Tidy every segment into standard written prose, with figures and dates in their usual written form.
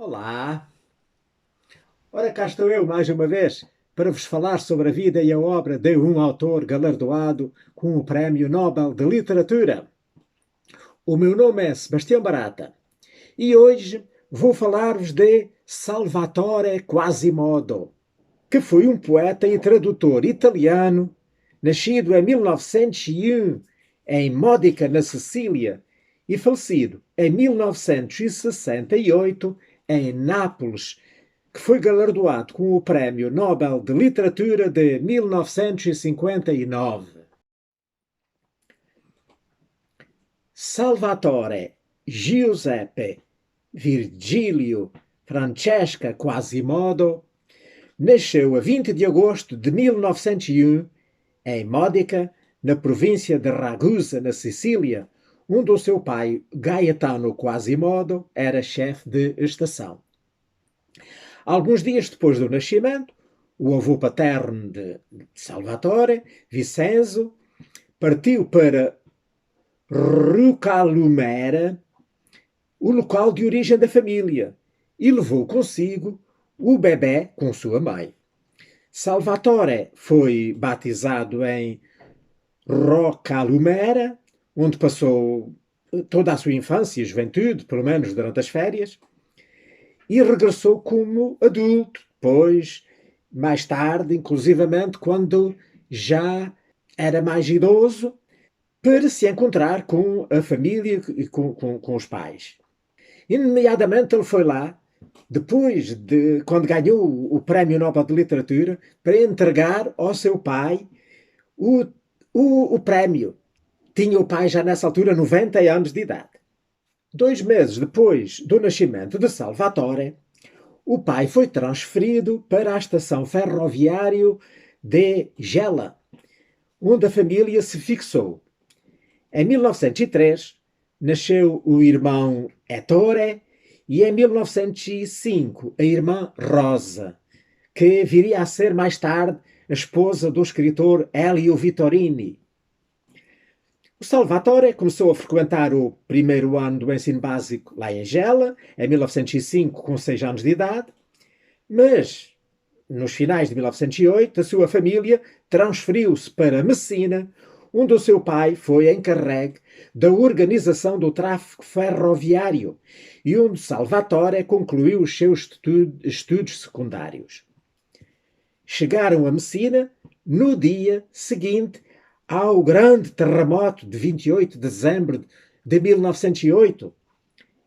Olá! Ora, cá estou eu mais uma vez para vos falar sobre a vida e a obra de um autor galardoado com o Prémio Nobel de Literatura. O meu nome é Sebastião Barata e hoje vou falar-vos de Salvatore Quasimodo, que foi um poeta e tradutor italiano, nascido em 1901 em Módica, na Sicília, e falecido em 1968 em Nápoles, que foi galardoado com o Prémio Nobel de Literatura de 1959. Salvatore Giuseppe Virgilio Francesca Quasimodo nasceu a 20 de agosto de 1901 em Módica, na província de Ragusa, na Sicília, onde o seu pai, Gaetano Quasimodo, era chefe de estação. Alguns dias depois do nascimento, o avô paterno de Salvatore, Vicenzo, partiu para Rucalumera, o local de origem da família, e levou consigo o bebé com sua mãe. Salvatore foi batizado em Rocalumera, onde passou toda a sua infância e juventude, pelo menos durante as férias, e regressou como adulto, depois, mais tarde, inclusivamente quando já era mais idoso, para se encontrar com a família e com os pais. E, nomeadamente, ele foi lá, depois de quando ganhou o Prémio Nobel de Literatura, para entregar ao seu pai o, o prémio. Tinha o pai já nessa altura 90 anos de idade. 2 meses depois do nascimento de Salvatore, o pai foi transferido para a estação ferroviária de Gela, onde a família se fixou. Em 1903, nasceu o irmão Ettore e em 1905 a irmã Rosa, que viria a ser mais tarde a esposa do escritor Elio Vittorini. O Salvatore começou a frequentar o primeiro ano do ensino básico lá em Gela, em 1905, com 6 anos de idade, mas nos finais de 1908 a sua família transferiu-se para Messina, onde o seu pai foi encarregue da organização do tráfego ferroviário e onde Salvatore concluiu os seus estudos secundários. Chegaram a Messina no dia seguinte ao grande terremoto de 28 de dezembro de 1908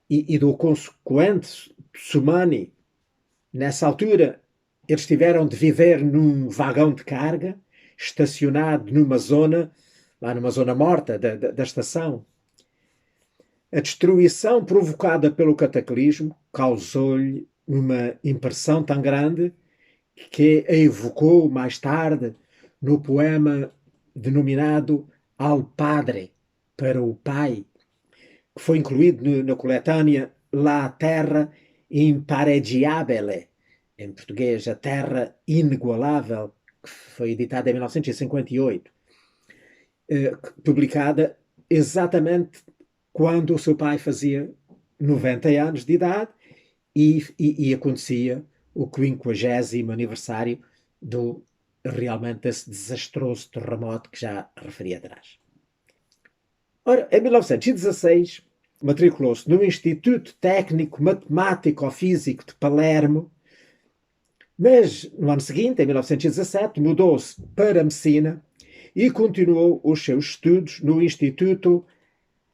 e do consequente tsunami. Nessa altura, eles tiveram de viver num vagão de carga, estacionado numa zona, lá numa zona morta da estação. A destruição provocada pelo cataclismo causou-lhe uma impressão tão grande que a evocou mais tarde no poema denominado Al Padre, para o Pai, que foi incluído na coletânea La Terra Impareggiabile, em português A Terra Inigualável, que foi editada em 1958, publicada exatamente quando o seu pai fazia 90 anos de idade e acontecia o 50º aniversário do realmente desse desastroso terremoto que já referi atrás. Ora, em 1916, matriculou-se no Instituto Técnico Matemático-Físico de Palermo, mas no ano seguinte, em 1917, mudou-se para Messina e continuou os seus estudos no Instituto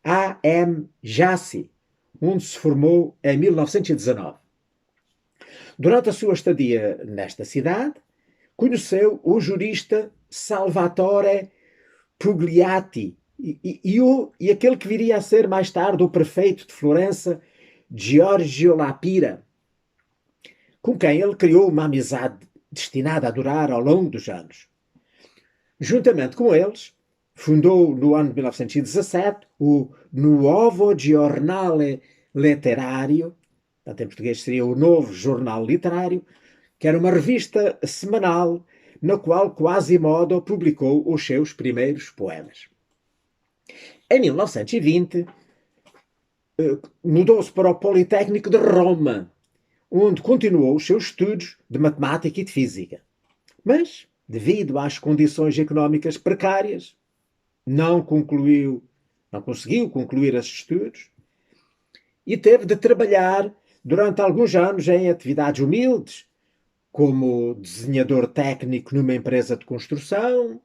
A.M. Jassi, onde se formou em 1919. Durante a sua estadia nesta cidade, conheceu o jurista Salvatore Pugliatti e aquele que viria a ser mais tarde o prefeito de Florença, Giorgio Lapira, com quem ele criou uma amizade destinada a durar ao longo dos anos. Juntamente com eles, fundou no ano de 1917 o Nuovo Giornale Letterario, portanto, em português seria o Novo Jornal Literário, que era uma revista semanal na qual Quasimodo publicou os seus primeiros poemas. Em 1920, mudou-se para o Politécnico de Roma, onde continuou os seus estudos de matemática e de física. Mas, devido às condições económicas precárias, não conseguiu concluir esses estudos e teve de trabalhar durante alguns anos em atividades humildes, como desenhador técnico numa empresa de construção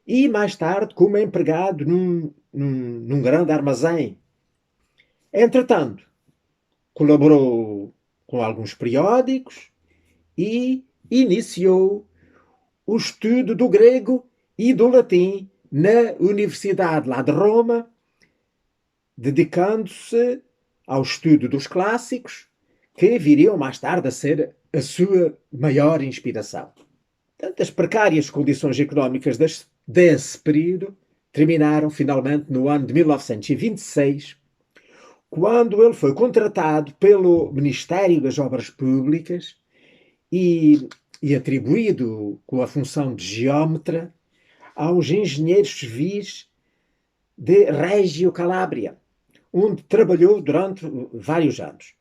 e, mais tarde, como empregado num grande armazém. Entretanto, colaborou com alguns periódicos e iniciou o estudo do grego e do latim na Universidade lá de Roma, dedicando-se ao estudo dos clássicos, que viriam mais tarde a ser a sua maior inspiração. Portanto, as precárias condições económicas desse período terminaram finalmente no ano de 1926, quando ele foi contratado pelo Ministério das Obras Públicas e atribuído com a função de geómetra aos engenheiros civis de Reggio Calabria, onde trabalhou durante vários anos.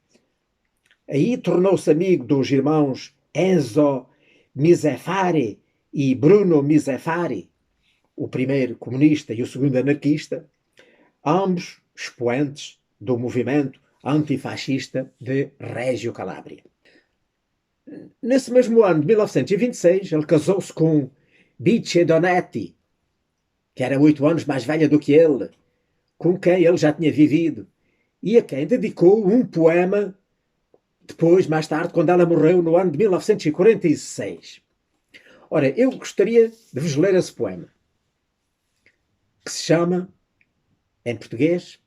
Aí tornou-se amigo dos irmãos Enzo Misefari e Bruno Misefari, o primeiro comunista e o segundo anarquista, ambos expoentes do movimento antifascista de Reggio Calabria. Nesse mesmo ano de 1926, ele casou-se com Bice Donetti, que era 8 anos mais velha do que ele, com quem ele já tinha vivido, e a quem dedicou um poema depois, mais tarde, quando ela morreu no ano de 1946. Ora, eu gostaria de vos ler esse poema, que se chama, em português,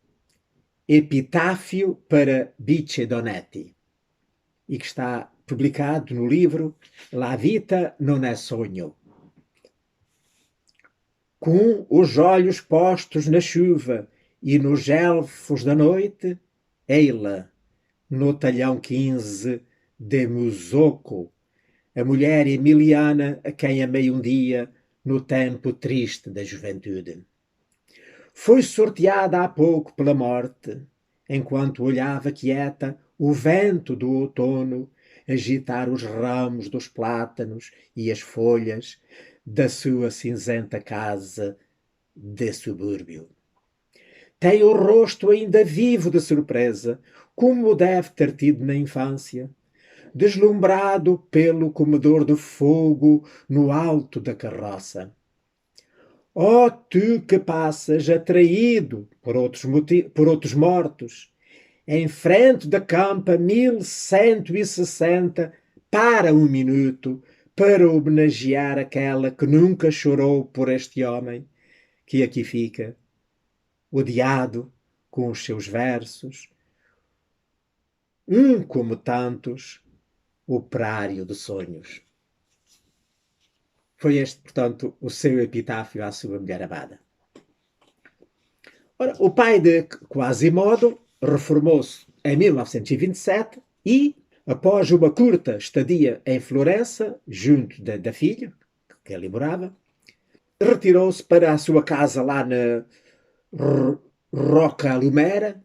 Epitáfio para Bice Donetti, e que está publicado no livro La vita non è sogno. Com os olhos postos na chuva e nos elfos da noite, ei-la, no talhão 15 de Musocco, a mulher emiliana a quem amei um dia no tempo triste da juventude. Foi sorteada há pouco pela morte, enquanto olhava quieta o vento do outono agitar os ramos dos plátanos e as folhas da sua cinzenta casa de subúrbio. Tem o rosto ainda vivo de surpresa, como deve ter tido na infância, deslumbrado pelo comedor de fogo no alto da carroça. Ó tu que passas atraído por outros mortos, em frente da campa 1160, para um minuto, para homenagear aquela que nunca chorou por este homem, que aqui fica, odiado com os seus versos, como tantos, operário de sonhos. Foi este, portanto, o seu epitáfio à sua mulher amada. Ora, o pai de Quasimodo reformou-se em 1927 e, após uma curta estadia em Florença, junto da filha, que ali morava, retirou-se para a sua casa lá na Rocca Lumera,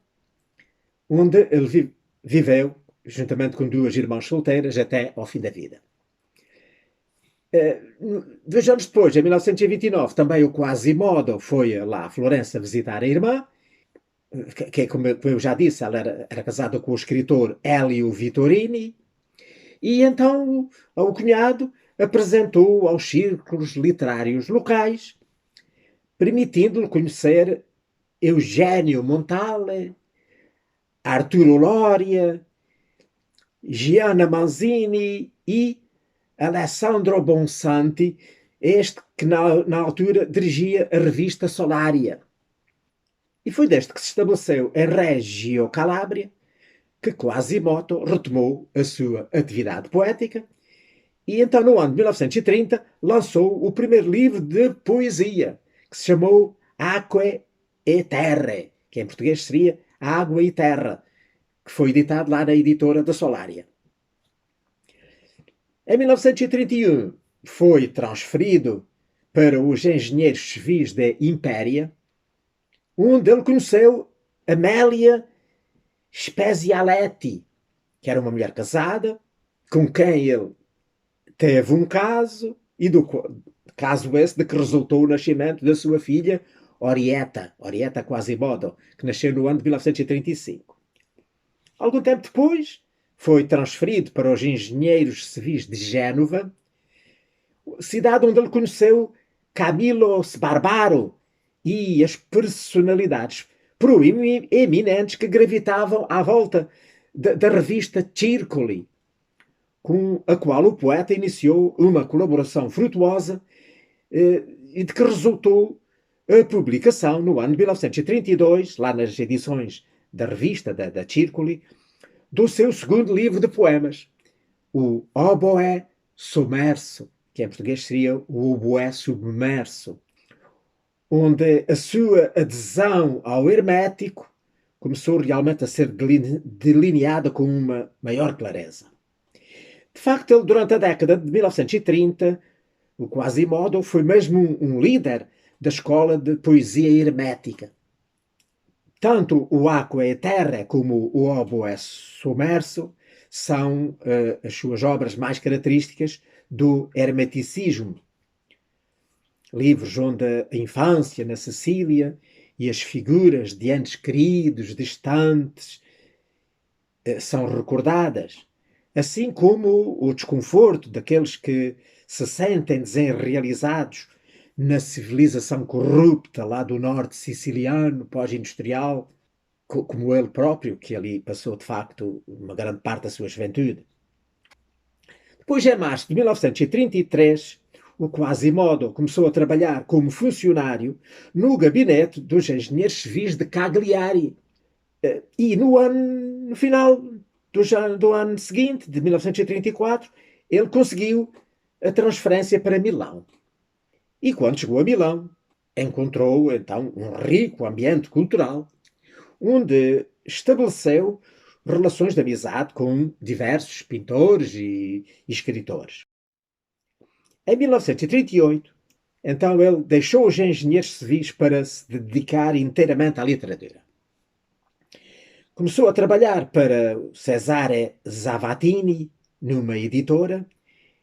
onde ele viveu, juntamente com 2 irmãs solteiras, até ao fim da vida. 2 anos depois, em 1929, também o Quasimodo foi lá a Florença visitar a irmã, que como eu já disse, ela era casada com o escritor Elio Vittorini, e então o cunhado apresentou aos círculos literários locais, permitindo-lhe conhecer Eugenio Montale, Arturo Loria, Gianna Manzini e Alessandro Bonsanti, este que na altura dirigia a revista Solaria. E foi desde que se estabeleceu em Reggio Calabria que Quasimodo retomou a sua atividade poética e então no ano de 1930 lançou o primeiro livro de poesia, que se chamou Acque e Terre, que em português seria Água e Terra, que foi editado lá na editora da Solaria. Em 1931 foi transferido para os engenheiros civis de Impéria, onde ele conheceu Amélia Spezialetti, que era uma mulher casada, com quem ele teve um caso, e do caso esse de que resultou o nascimento da sua filha Orietta Quasimodo, que nasceu no ano de 1935. Algum tempo depois, foi transferido para os engenheiros civis de Génova, cidade onde ele conheceu Camilo Sbarbaro e as personalidades proeminentes que gravitavam à volta da revista Circoli, com a qual o poeta iniciou uma colaboração frutuosa e de que resultou a publicação, no ano de 1932, lá nas edições da revista da Circoli, do seu segundo livro de poemas, o Oboé Submerso, que em português seria o Oboé Submerso, onde a sua adesão ao hermético começou realmente a ser delineada com uma maior clareza. De facto, ele, durante a década de 1930, o Quasimodo foi mesmo um líder da escola de poesia hermética. Tanto o Aqua e Terra como o Oboé Submerso são as suas obras mais características do hermeticismo. Livros onde a infância na Sicília e as figuras de entes queridos, distantes, são recordadas, assim como o desconforto daqueles que se sentem desenrealizados na civilização corrupta lá do norte siciliano, pós-industrial, como ele próprio, que ali passou de facto uma grande parte da sua juventude. Depois, em março de 1933, o Quasimodo começou a trabalhar como funcionário no gabinete dos engenheiros civis de Cagliari. E no final do ano seguinte, de 1934, ele conseguiu a transferência para Milão. E quando chegou a Milão, encontrou então um rico ambiente cultural, onde estabeleceu relações de amizade com diversos pintores e escritores. Em 1938, então ele deixou os engenheiros civis para se dedicar inteiramente à literatura. Começou a trabalhar para Cesare Zavattini, numa editora,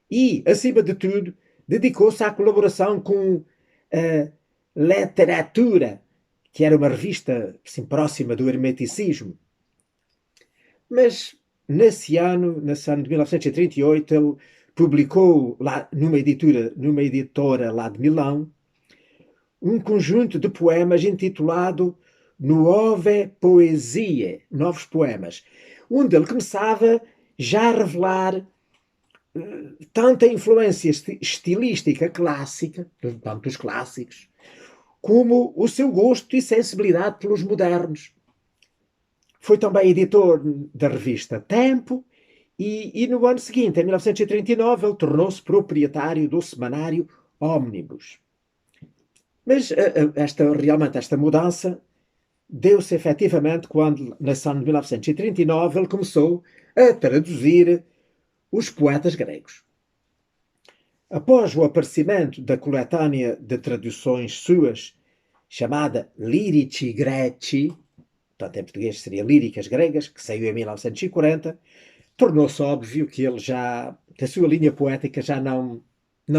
e, acima de tudo, dedicou-se à colaboração com a Letteratura, que era uma revista assim, próxima do hermeticismo. Mas, nesse ano de 1938, ele publicou lá numa editora lá de Milão um conjunto de poemas intitulado Nuove Poesie, Novos Poemas, onde ele começava já a revelar tanta influência estilística clássica, tanto dos clássicos, como o seu gosto e sensibilidade pelos modernos. Foi também editor da revista Tempo e no ano seguinte, em 1939, ele tornou-se proprietário do semanário Omnibus. Mas realmente esta mudança deu-se efetivamente quando, nesse ano de 1939, ele começou a traduzir os poetas gregos. Após o aparecimento da coletânea de traduções suas, chamada Lirici Greci, portanto em português seria Líricas Gregas, que saiu em 1940, tornou-se óbvio que a sua linha poética já não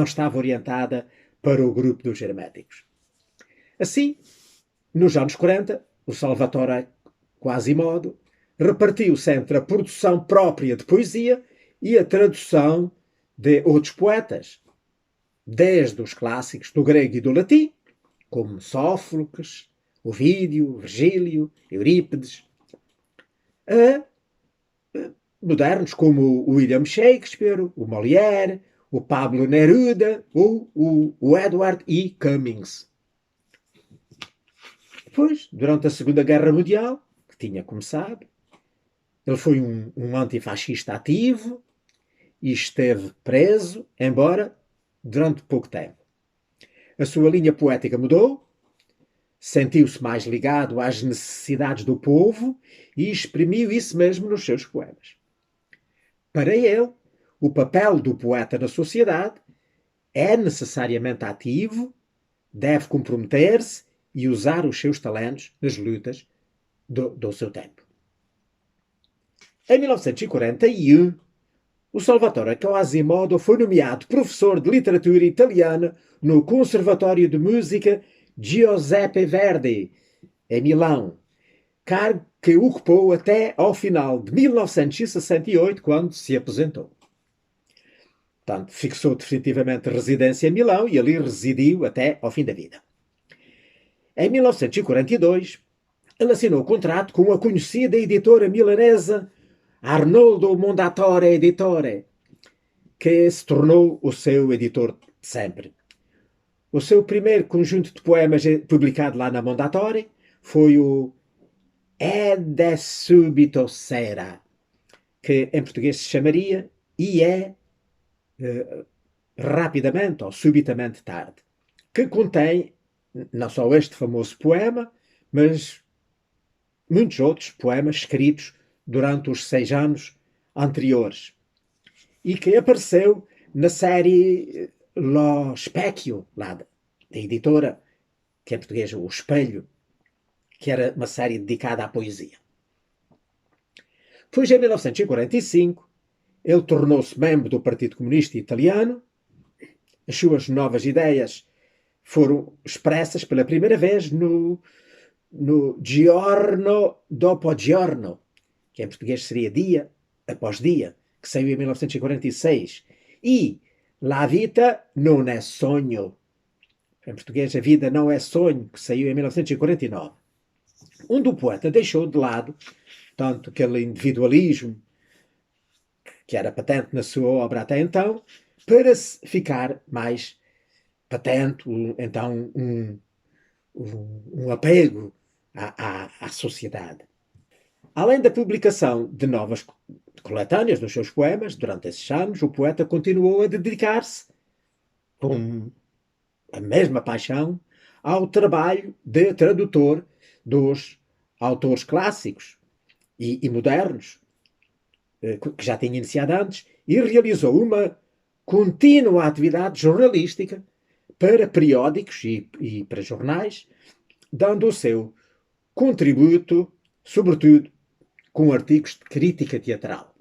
estava orientada para o grupo dos herméticos. Assim, nos anos 40, o Salvatore Quasimodo repartiu-se entre a produção própria de poesia e a tradução de outros poetas, desde os clássicos do grego e do latim, como Sófocles, Ovídio, Virgílio, Eurípides, a modernos como o William Shakespeare, o Molière, o Pablo Neruda ou o Edward E. Cummings. Depois, durante a Segunda Guerra Mundial, que tinha começado, ele foi um antifascista ativo e esteve preso, embora durante pouco tempo. A sua linha poética mudou, sentiu-se mais ligado às necessidades do povo e exprimiu isso mesmo nos seus poemas. Para ele, o papel do poeta na sociedade é necessariamente ativo, deve comprometer-se e usar os seus talentos nas lutas do seu tempo. Em 1941, o Salvatore Quasimodo foi nomeado professor de literatura italiana no Conservatório de Música Giuseppe Verdi, em Milão, cargo que ocupou até ao final de 1968, quando se aposentou. Portanto, fixou definitivamente residência em Milão e ali residiu até ao fim da vida. Em 1942, ele assinou o contrato com a conhecida editora milanesa Arnoldo Mondatore Editore, que se tornou o seu editor de sempre. O seu primeiro conjunto de poemas publicado lá na Mondatore foi o Ed è subito sera, que em português se chamaria E é rapidamente ou subitamente tarde, que contém não só este famoso poema, mas muitos outros poemas escritos durante os 6 anos anteriores e que apareceu na série Lo Specchio, lá da editora, que em português O Espelho, que era uma série dedicada à poesia. Pois em 1945 ele tornou-se membro do Partido Comunista Italiano. As suas novas ideias foram expressas pela primeira vez no Giorno dopo Giorno, que em português seria Dia após Dia, que saiu em 1946, e La Vita non è sogno, em português A Vida Não é Sonho, que saiu em 1949, onde o poeta deixou de lado tanto aquele individualismo que era patente na sua obra até então, para ficar mais patente, então, um apego à sociedade. Além da publicação de novas coletâneas nos seus poemas, durante esses anos, o poeta continuou a dedicar-se, com a mesma paixão, ao trabalho de tradutor dos autores clássicos e modernos, que já tinha iniciado antes, e realizou uma contínua atividade jornalística para periódicos e para jornais, dando o seu contributo, sobretudo com artigos de crítica teatral.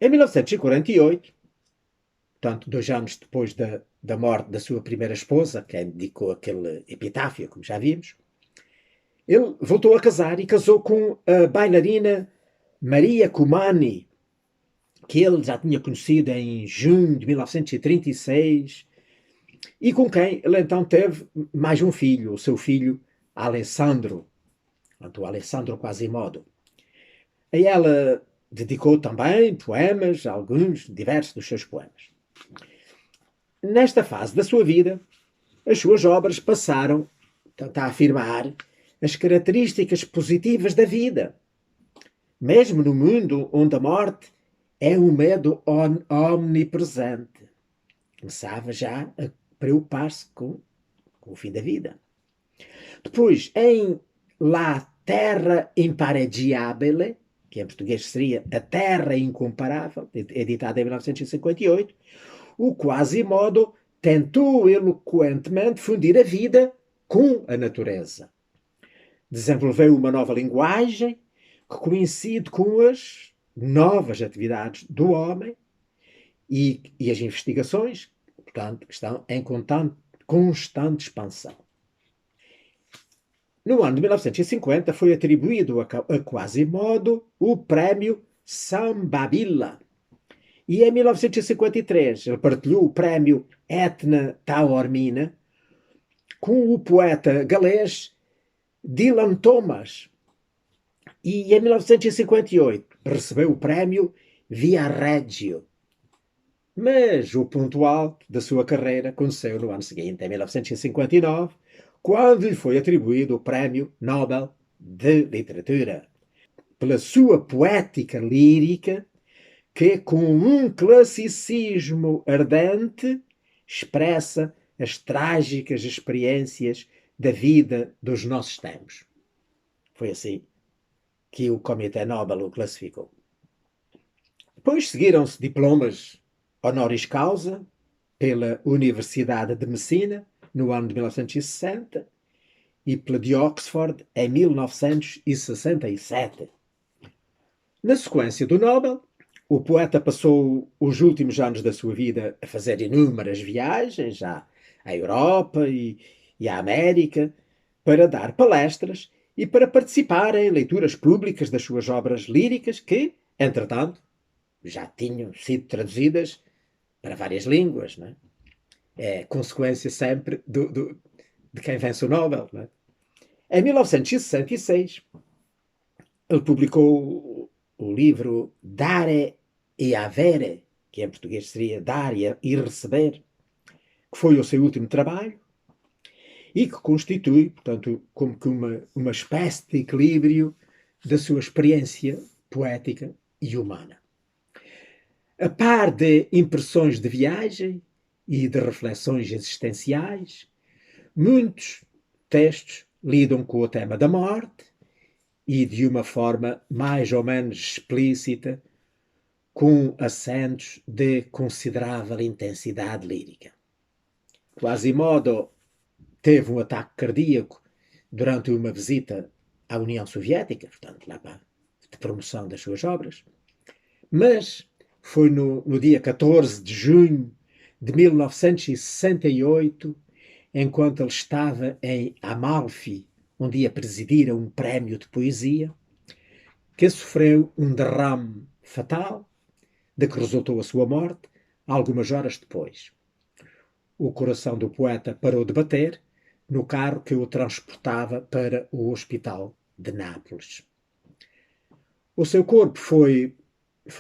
Em 1948, portanto, 2 anos depois da morte da sua primeira esposa, quem dedicou aquele epitáfio, como já vimos, ele voltou a casar e casou com a bailarina Maria Cumani, que ele já tinha conhecido em junho de 1936, e com quem ele então teve mais um filho, o seu filho Alessandro, o Alessandro Quasimodo. A ela dedicou também poemas, diversos dos seus poemas. Nesta fase da sua vida, as suas obras passaram, portanto, a afirmar as características positivas da vida, mesmo no mundo onde a morte é um medo omnipresente. Começava já a preocupar-se com o fim da vida. Depois, em La Terra Impareggiabile, que em português seria A Terra Incomparável, editado em 1958, o Quasimodo tentou eloquentemente fundir a vida com a natureza. Desenvolveu uma nova linguagem que coincide com as novas atividades do homem e as investigações, portanto, que estão em constante expansão. No ano de 1950 foi atribuído a Quasimodo o prémio Sambabilla. E em 1953 ele partilhou o prémio Etna Taormina com o poeta galês Dylan Thomas. E em 1958 recebeu o prémio Viareggio. Mas o ponto alto da sua carreira aconteceu no ano seguinte, em 1959, quando lhe foi atribuído o Prémio Nobel de Literatura, pela sua poética lírica, que com um classicismo ardente expressa as trágicas experiências da vida dos nossos tempos. Foi assim que o Comitê Nobel o classificou. Depois seguiram-se diplomas honoris causa pela Universidade de Messina, no ano de 1960, e pela de Oxford, em 1967. Na sequência do Nobel, o poeta passou os últimos anos da sua vida a fazer inúmeras viagens à Europa e à América para dar palestras e para participar em leituras públicas das suas obras líricas que, entretanto, já tinham sido traduzidas para várias línguas. Não é? É consequência sempre de quem vence o Nobel. Não é? Em 1966, ele publicou o livro Dare e Avere, que em português seria Dar e Receber, que foi o seu último trabalho e que constitui, portanto, como que uma espécie de equilíbrio da sua experiência poética e humana. A par de impressões de viagem e de reflexões existenciais, muitos textos lidam com o tema da morte e de uma forma mais ou menos explícita, com acentos de considerável intensidade lírica. Quasimodo teve um ataque cardíaco durante uma visita à União Soviética, portanto, lá para de promoção das suas obras, mas foi no dia 14 de junho de 1968, enquanto ele estava em Amalfi, onde ia presidir um prémio de poesia, que sofreu um derrame fatal, de que resultou a sua morte, algumas horas depois. O coração do poeta parou de bater no carro que o transportava para o hospital de Nápoles. O seu corpo foi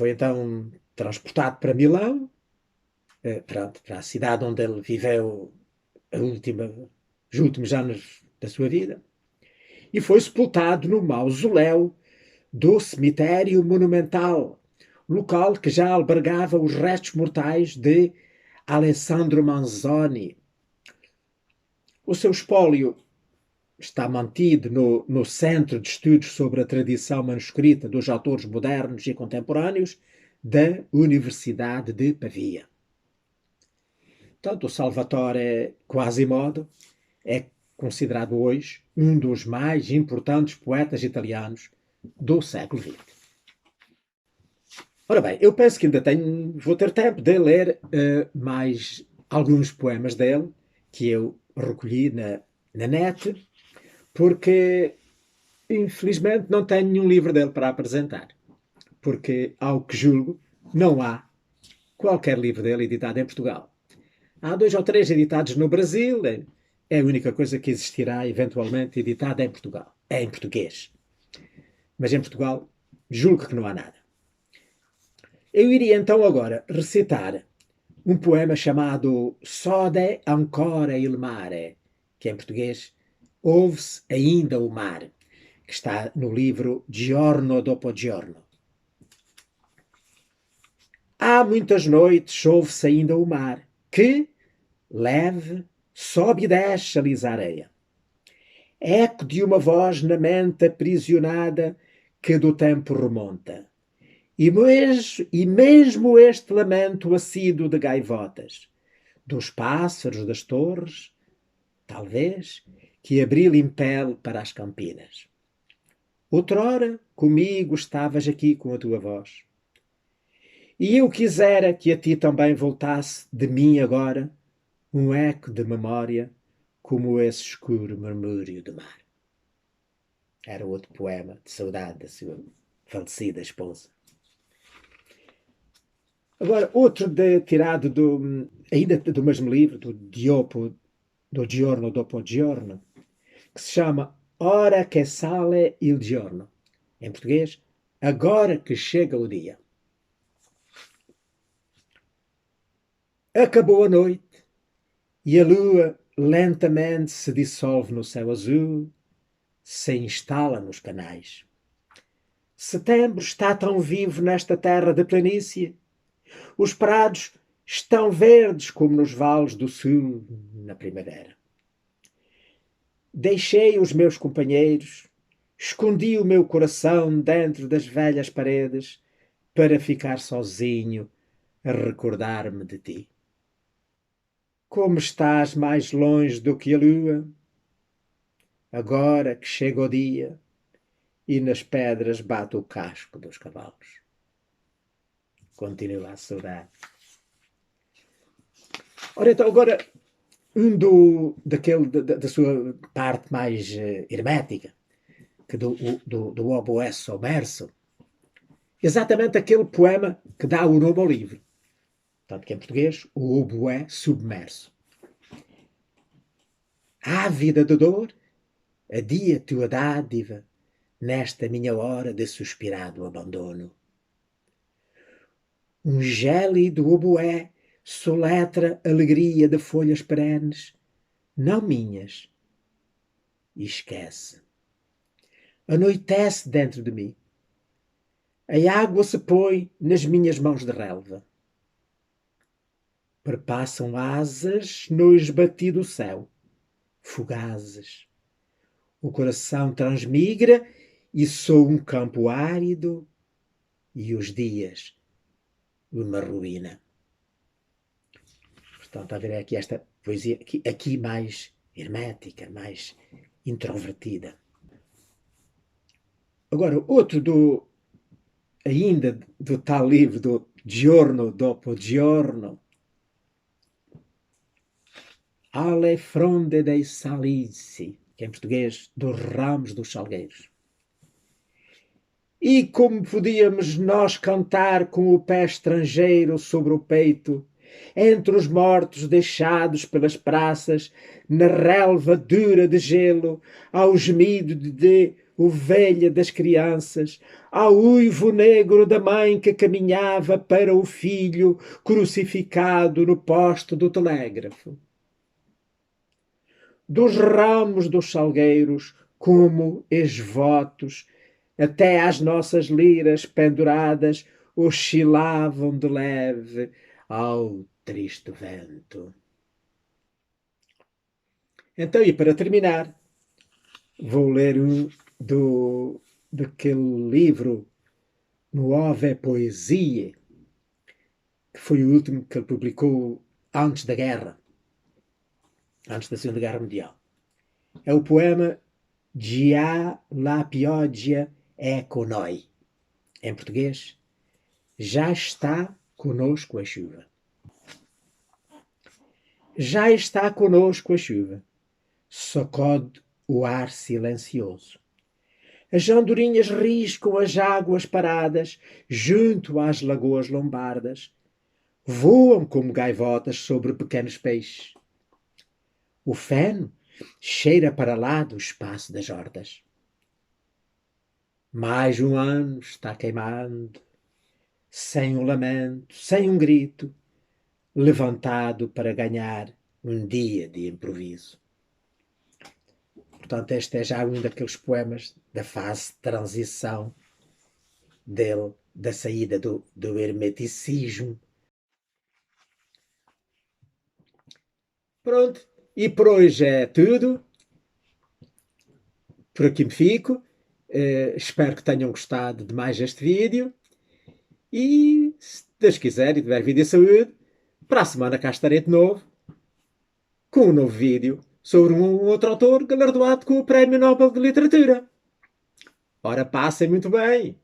então transportado para Milão, para a cidade onde ele viveu os últimos anos da sua vida, e foi sepultado no mausoléu do cemitério monumental, local que já albergava os restos mortais de Alessandro Manzoni. O seu espólio está mantido no Centro de Estudos sobre a Tradição Manuscrita dos Autores Modernos e Contemporâneos da Universidade de Pavia. Portanto, o Salvatore Quasimodo é considerado hoje um dos mais importantes poetas italianos do século XX. Ora bem, eu penso que ainda vou ter tempo de ler mais alguns poemas dele que eu recolhi na net, porque infelizmente não tenho nenhum livro dele para apresentar, porque, ao que julgo, não há qualquer livro dele editado em Portugal. Há 2 ou 3 editados no Brasil, é a única coisa que existirá eventualmente editada em Portugal. É em português. Mas em Portugal, julgo que não há nada. Eu iria então agora recitar um poema chamado Sode ancora il mare, que em português Ouve-se ainda o mar, que está no livro Giorno dopo Giorno. Há muitas noites ouve-se ainda o mar, que, leve, sobe e desce a lisa areia. Eco de uma voz na mente aprisionada que do tempo remonta. E mesmo este lamento assíduo de gaivotas, dos pássaros das torres, talvez, que abril impele para as campinas. Outrora, comigo estavas aqui com a tua voz. E eu quisera que a ti também voltasse de mim agora um eco de memória como esse escuro murmúrio do mar. Era outro poema de saudade da sua falecida esposa. Agora, outro tirado ainda do mesmo livro, do Giorno dopo Giorno, que se chama Ora che sale il giorno. Em português, agora que chega o dia. Acabou a noite e a lua lentamente se dissolve no céu azul, se instala nos canais. Setembro está tão vivo nesta terra de planície. Os prados estão verdes como nos vales do sul na primavera. Deixei os meus companheiros, escondi o meu coração dentro das velhas paredes para ficar sozinho a recordar-me de ti. Como estás mais longe do que a lua, agora que chega o dia, e nas pedras bate o casco dos cavalos. Continua a saudade. Ora, então, agora, da sua parte mais hermética, que do oboé submerso, exatamente aquele poema que dá o nome ao livro. Tanto que em português, o oboé submerso. Ávida de dor, adia tua dádiva, nesta minha hora de suspirado abandono. Um gélido oboé soletra alegria de folhas perenes, não minhas, e esquece. Anoitece dentro de mim. A água se põe nas minhas mãos de relva. Perpassam asas no esbatido céu, fugazes. O coração transmigra e sou um campo árido e os dias uma ruína. Portanto, haverá aqui esta poesia aqui mais hermética, mais introvertida. Agora, outro ainda do tal livro do Giorno dopo Giorno, Alle fronde dei salici, que em português, dos ramos dos salgueiros. E como podíamos nós cantar com o pé estrangeiro sobre o peito, entre os mortos deixados pelas praças, na relva dura de gelo, ao gemido de ovelha das crianças, ao uivo negro da mãe que caminhava para o filho crucificado no poste do telégrafo. Dos ramos dos salgueiros, como esvotos, até às nossas liras penduradas oscilavam de leve ao triste vento. Então, e para terminar, vou ler daquele livro Nuove Poesie, que foi o último que ele publicou antes da guerra, antes da Segunda Guerra Mundial. É o poema Già la pioggia è con noi. Em português, já está conosco a chuva. Já está conosco a chuva. Sacode o ar silencioso. As andorinhas riscam as águas paradas junto às lagoas lombardas. Voam como gaivotas sobre pequenos peixes. O feno cheira para lá do espaço das hortas. Mais um ano está queimando, sem um lamento, sem um grito, levantado para ganhar um dia de improviso. Portanto, este é já um daqueles poemas da fase de transição dele, da saída do hermeticismo. Pronto, e por hoje é tudo. Por aqui me fico. Espero que tenham gostado de mais este vídeo. E, se Deus quiser e tiver vida e saúde, para a semana cá estarei de novo, com um novo vídeo sobre um outro autor galardoado com o Prémio Nobel de Literatura. Ora, passem muito bem!